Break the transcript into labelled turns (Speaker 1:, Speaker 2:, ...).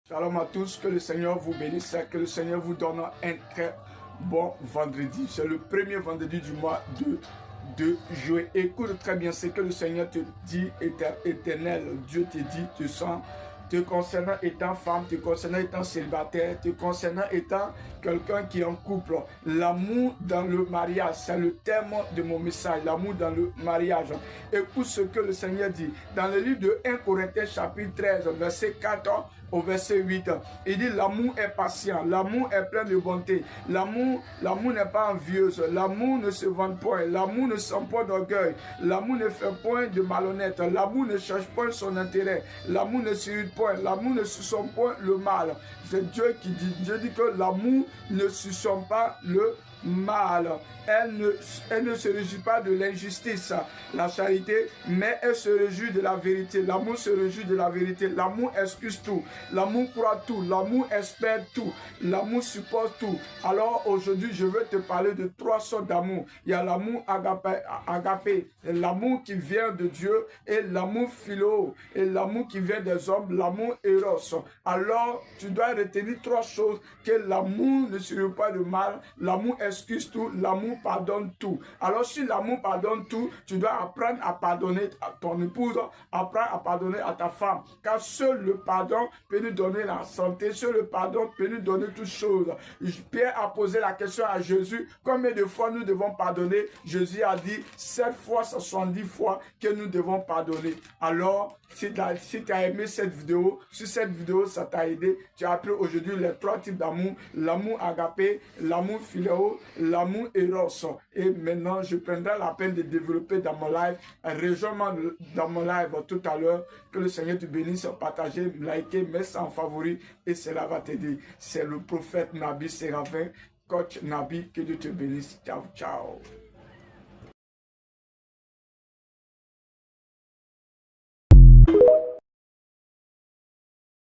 Speaker 1: Shalom à tous, que le Seigneur vous bénisse, que le Seigneur vous donne un très bon vendredi. C'est le premier vendredi du mois de juillet. Écoute très bien ce que le Seigneur te dit, éternel. Dieu te dit, te sens, te concernant étant femme, te concernant étant célibataire, te concernant étant quelqu'un qui est en couple. L'amour dans le mariage, c'est le thème de mon message, l'amour dans le mariage. Écoute ce que le Seigneur dit. Dans le livre de 1 Corinthiens chapitre 13, verset 4 au verset 8, il dit l'amour est patient, l'amour est plein de bonté, l'amour n'est pas envieuse, l'amour ne se vante point, l'amour ne sent point d'orgueil, l'amour ne fait point de malhonnête, l'amour ne cherche point son intérêt, l'amour ne s'irrite point, l'amour ne soupçonne point le mal. C'est Dieu qui dit, Dieu dit que l'amour ne soupçonne pas le mal. Elle ne se réjouit pas de l'injustice, la charité, mais elle se réjouit de la vérité. L'amour se réjouit de la vérité. L'amour excuse tout. L'amour croit tout. L'amour espère tout. L'amour supporte tout. Alors aujourd'hui, je veux te parler de trois sortes d'amour. Il y a l'amour agapé, l'amour qui vient de Dieu, et l'amour philo, et l'amour qui vient des hommes, l'amour éros. Alors, tu dois retenir trois choses: que l'amour ne se réjouit pas de mal, l'amour excuse tout, l'amour pardonne tout. Alors si l'amour pardonne tout, tu dois apprendre à pardonner à ton épouse, apprendre à pardonner à ta femme, car seul le pardon peut nous donner la santé, seul le pardon peut nous donner toutes choses. Pierre a posé la question à Jésus: combien de fois nous devons pardonner? Jésus a dit 7 fois, 70 fois que nous devons pardonner. Alors, si tu as aimé cette vidéo, si cette vidéo ça t'a aidé, tu as appris aujourd'hui les trois types d'amour: l'amour agapé, l'amour philéo, l'amour éros. Et maintenant, je prendrai la peine de développer dans mon live. Rejoins-moi dans mon live tout à l'heure. Que le Seigneur te bénisse. Partagez, likez, mets ça en favori et cela va t'aider. C'est le prophète Nabi Séraphin, coach Nabi. Que Dieu te bénisse. Ciao, ciao.